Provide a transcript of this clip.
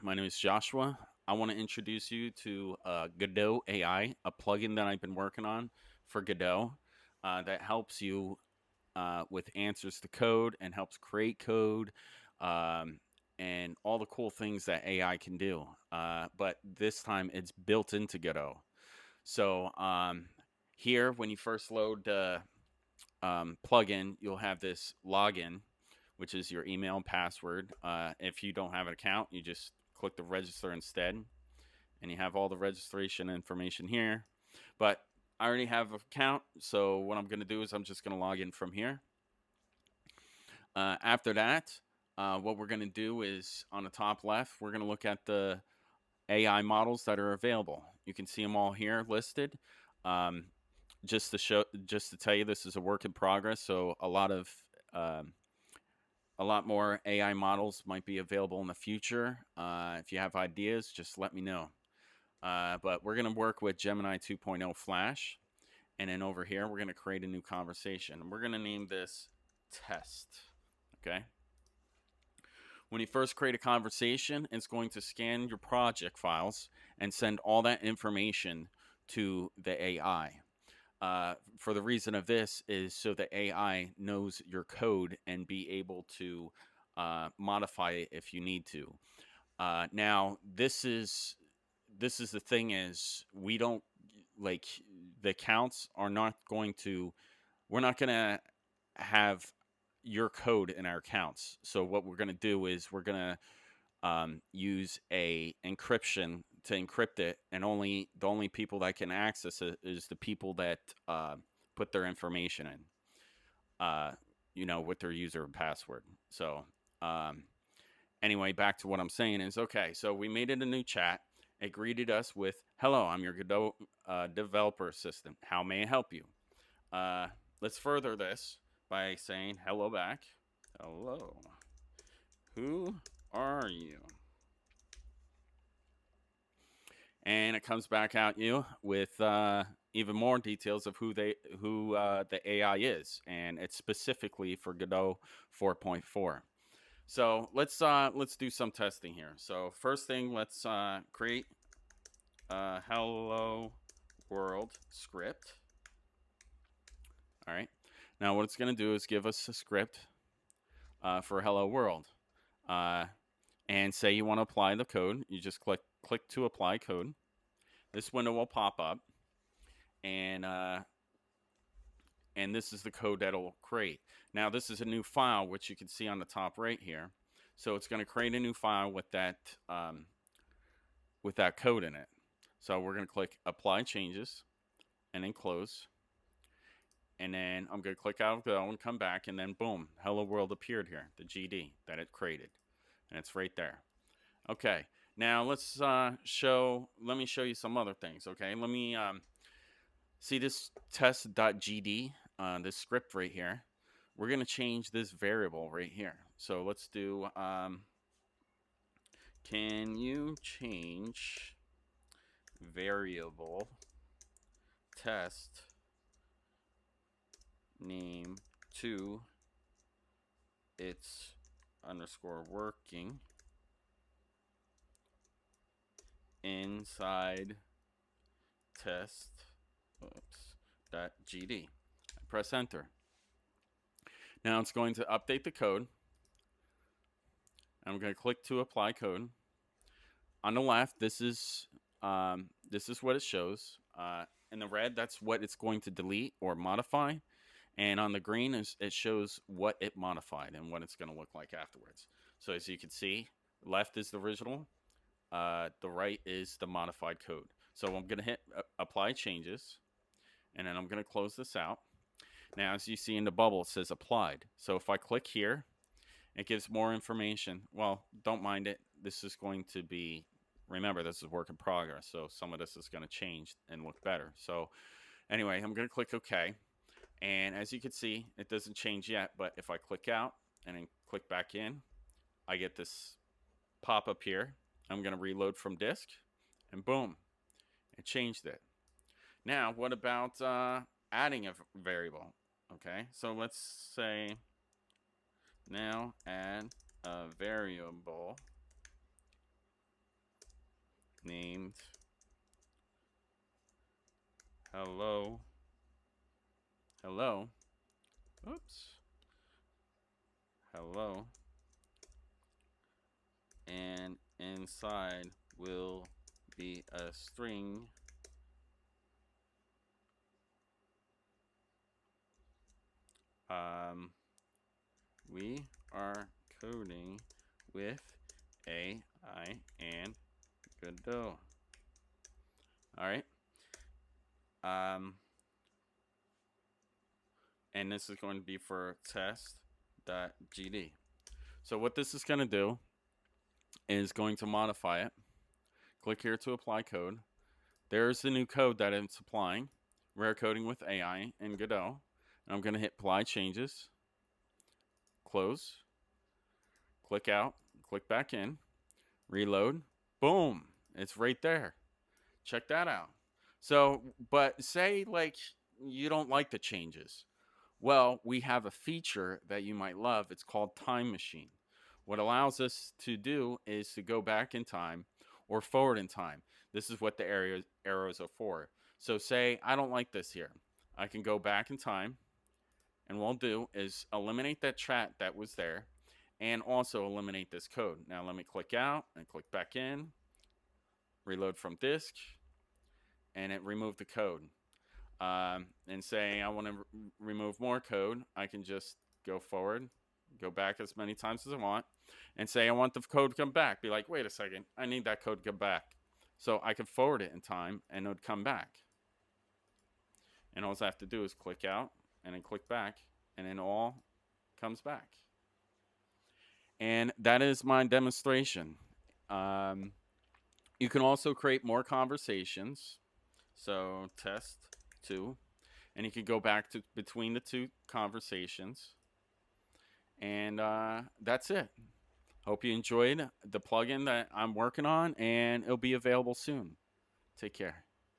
My name is Joshua. I want to introduce you to Godot AI, a plugin that I've been working on for Godot that helps you with answers to code and helps create code um, and all the cool things that AI can do. But this time it's built into Godot. So here, when you first load the plugin, you'll have this login, which is your email and password. If you don't have an account, you just click the register instead, and you have all the registration information here. But I already have an account, so what I'm going to do is I'm just going to log in from here. After that, what we're going to do is on the top left, we're going to look at the AI models that are available. You can see them all here listed. Um, just to tell you, this is a work in progress. So um, a lot more AI models might be available in the future. If you have ideas, just let me know. But we're going to work with Gemini 2.0 Flash. And then over here, we're going to create a new conversation. And we're going to name this test. Okay. When you first create a conversation, it's going to scan your project files and send all that information to the AI. For the reason of this is so the AI knows your code and be able to modify it if you need to. Now, this is the thing is we don't like the counts are not going to we're not going to have your code in our counts. So what we're going to do is we're going to use a encryption to encrypt it, and the only people that can access it is the people that put their information in, with their user and password. So um, anyway, back to what I'm saying is okay. So we made it a new chat. It greeted us with, "Hello, I'm your Godot developer assistant. How may I help you?" Uh, let's further this by saying hello back. Hello. Who are you? And it comes back at you with even more details of who the AI is, and it's specifically for Godot 4.4. So let's do some testing here. So first thing, let's create a hello world script. All right. Now what it's going to do is give us a script for hello world, uh, and say you want to apply the code. You just click to apply code. This window will pop up, and this is the code that it'll create. Now this is a new file, which you can see on the top right here. So it's going to create a new file with that code in it. So we're going to click apply changes, and then close. And then I'm going to click out of Go and come back, and then boom, hello world appeared here, the GD that it created, and it's right there. Okay, now let me show you some other things. Okay, let me see this test.gd, this script right here. We're going to change this variable right here. So let's do, can you change variable test name to its underscore working inside test.gd. I press enter. Now it's going to update the code. I'm going to click to apply code. On the left, this is what it shows. In the red, that's what it's going to delete or modify. And on the green, it shows what it modified and what it's going to look like afterwards. So as you can see, left is the original. The right is the modified code. So I'm going to hit apply changes, and then I'm going to close this out. Now, as you see in the bubble, it says applied. So if I click here, it gives more information. Well, don't mind it. This is going to be, remember, this is work in progress. So some of this is going to change and look better. So anyway, I'm going to click OK. And as you can see, it doesn't change yet. But if I click out and then click back in, I get this pop up here. I'm going to reload from disk, and boom, it changed it. Now, what about adding a variable? Okay, so let's say now add a variable and hello, hello, oops, hello, and inside will be a string. We are coding with AI and Godot. All right. Um, and this is going to be for test.gd. So what this is going to do is going to modify it. Click here to apply code. There's the new code that it's applying. Rare coding with AI and Godot. And I'm going to hit apply changes. Close. Click out. Click back in. Reload. Boom. It's right there. Check that out. So, but say like you don't like the changes. Well, we have a feature that you might love. It's called Time Machine. What allows us to do is to go back in time or forward in time. This is what the arrows are for. So say I don't like this here. I can go back in time, and what I'll do is eliminate that chat that was there and also eliminate this code. Now let me click out and click back in, reload from disk, and it removed the code. And say I want to remove more code, I can just go forward, go back as many times as I want, and say I want the code to come back. Be like, wait a second, I need that code to come back. So I can forward it in time and it would come back. And all I have to do is click out and then click back, and then all comes back. And that is my demonstration. You can also create more conversations. So test 2. And you can go back to between the two conversations. And that's it. Hope you enjoyed the plugin that I'm working on, and it'll be available soon. Take care.